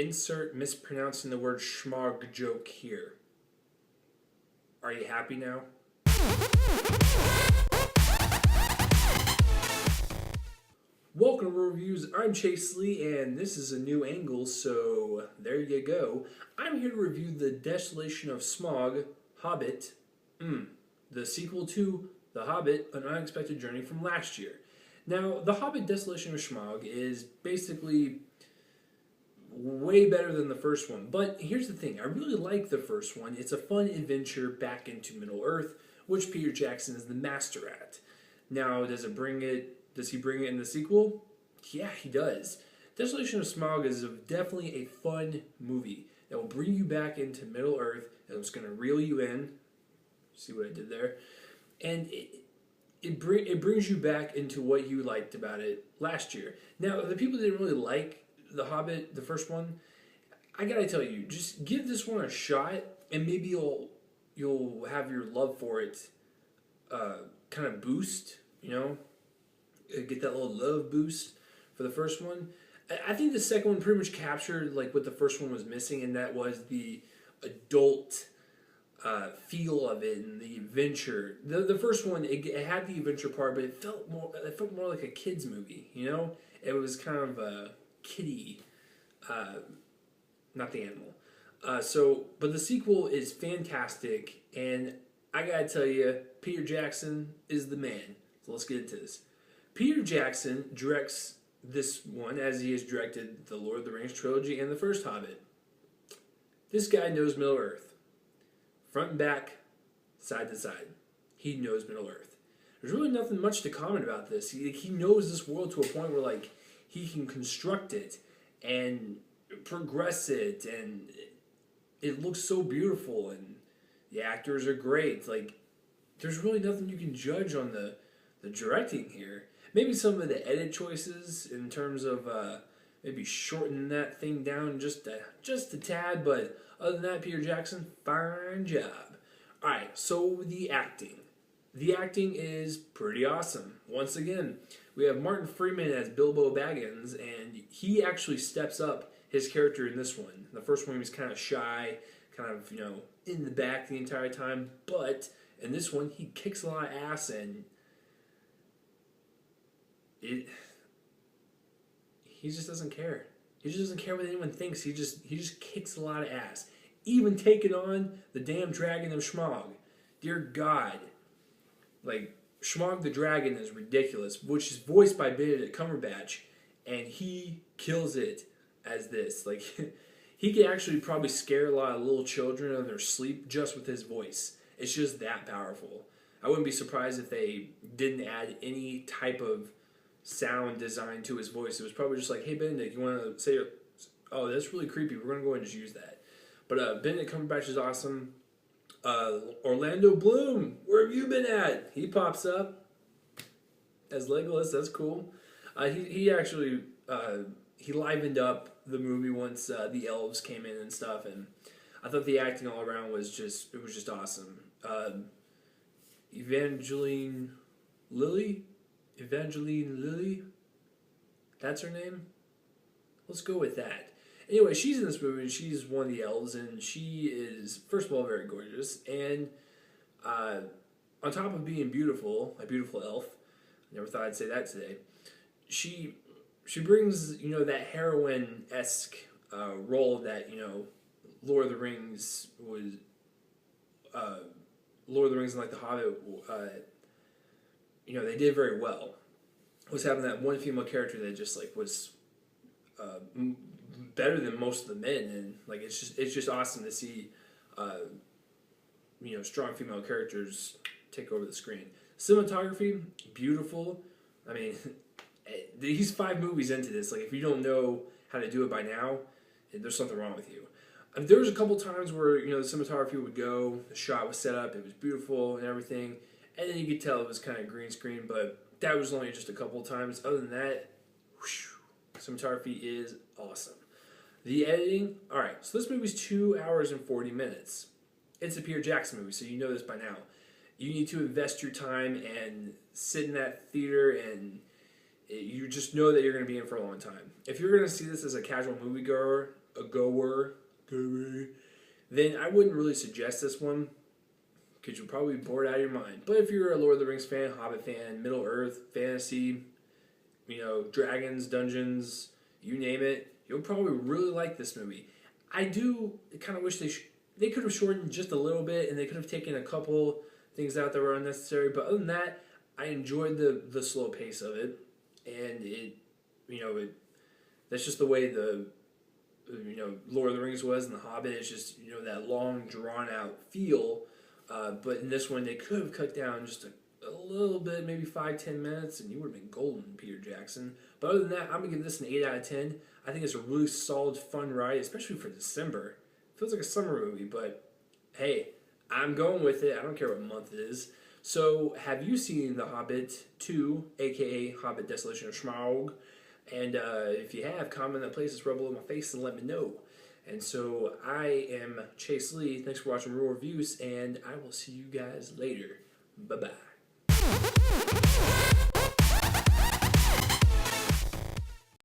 insert mispronouncing the word schmog joke here. Are you happy now? Welcome to Reviews. I'm Chase Lee, and this is a new angle, so there you go. I'm here to review the Desolation of Smaug, Hobbit, the sequel to The Hobbit, An Unexpected Journey from last year. Now, The Hobbit Desolation of Smaug is basically way better than the first one, but here's the thing. I really like the first one. It's a fun adventure back into Middle-earth, which Peter Jackson is the master at. Now, does he bring it in the sequel? Yeah, he does. Desolation of Smaug is definitely a fun movie that will bring you back into Middle-earth, and it's going to reel you in. See what I did there? And it brings you back into what you liked about it last year. Now, the people that didn't really like The Hobbit, the first one, I gotta tell you, just give this one a shot, and maybe you'll have your love for it kind of boost, get that little love boost for the first one. I think the second one pretty much captured like what the first one was missing, and that was the adult feel of it and the adventure. The first one, it had the adventure part, but it felt more like a kids movie. It was kind of a kiddie, not the animal. But the sequel is fantastic, and I gotta tell you, Peter Jackson is the man. So let's get into this. Peter Jackson directs this one as he has directed the Lord of the Rings trilogy and the first Hobbit. This guy knows Middle-earth. Front and back, side to side. He knows Middle-earth. There's really nothing much to comment about this. He knows this world to a point where he can construct it and progress it, and it looks so beautiful, and the actors are great. There's really nothing you can judge on the directing here. Maybe some of the edit choices in terms of maybe shortening that thing down just a tad, but other than that, Peter Jackson, fine job. Alright, so the acting. The acting is pretty awesome. Once again, we have Martin Freeman as Bilbo Baggins, and he actually steps up his character in this one. The first one he was kind of shy, kind of, in the back the entire time, but in this one he kicks a lot of ass, and he just doesn't care. He just doesn't care what anyone thinks. He just kicks a lot of ass. Even taking on the damn dragon of Smaug. Dear God. Smaug the dragon is ridiculous, which is voiced by Benedict Cumberbatch, and he kills it as this. He can actually probably scare a lot of little children in their sleep just with his voice. It's just that powerful. I wouldn't be surprised if they didn't add any type of sound design to his voice. It was probably just like, hey, Benedict, you want to say, oh, that's really creepy. We're going to go ahead and just use that. But Benedict Cumberbatch is awesome. Orlando Bloom, where have you been at? He pops up as Legolas. That's cool. He actually he livened up the movie once the elves came in and stuff, and I thought the acting all around was just awesome. Evangeline Lilly, that's her name. Let's go with that. Anyway, she's in this movie, and she's one of the elves, and she is, first of all, very gorgeous, and on top of being beautiful, a beautiful elf, never thought I'd say that today, she brings, that heroine-esque role that, Lord of the Rings was, Lord of the Rings and The Hobbit, they did very well. Was having that one female character that just, was better than most of the men, and it's just awesome to see strong female characters take over the screen. Cinematography, beautiful. I mean, he's 5 movies into this. If you don't know how to do it by now, there's something wrong with you. There was a couple times where the cinematography would go, the shot was set up, it was beautiful and everything, and then you could tell it was kind of green screen, but that was only just a couple times. Other than that, cinematography is awesome. The editing, alright, so this movie's 2 hours and 40 minutes. It's a Peter Jackson movie, so you know this by now. You need to invest your time and sit in that theater, and you just know that you're going to be in for a long time. If you're going to see this as a casual moviegoer, a goer, then I wouldn't really suggest this one because you'll probably be bored out of your mind. But if you're a Lord of the Rings fan, Hobbit fan, Middle Earth, fantasy, dragons, dungeons, you name it, you'll probably really like this movie. I do kind of wish they could have shortened just a little bit, and they could have taken a couple things out that were unnecessary. But other than that, I enjoyed the slow pace of it, and that's just the way the Lord of the Rings was, and the Hobbit is just that long drawn out feel. But in this one, they could have cut down just a little bit, maybe 5-10 minutes, and you would have been golden, Peter Jackson. But other than that, I'm gonna give this an 8 out of 10. I think it's a really solid, fun ride, especially for December. Feels like a summer movie, but hey, I'm going with it. I don't care what month it is. So, have you seen The Hobbit 2, aka Hobbit Desolation of Smaug? And if you have, comment that place, rub below my face and let me know. And so, I am Chase Lee. Thanks for watching Real Reviews, and I will see you guys later. Bye-bye.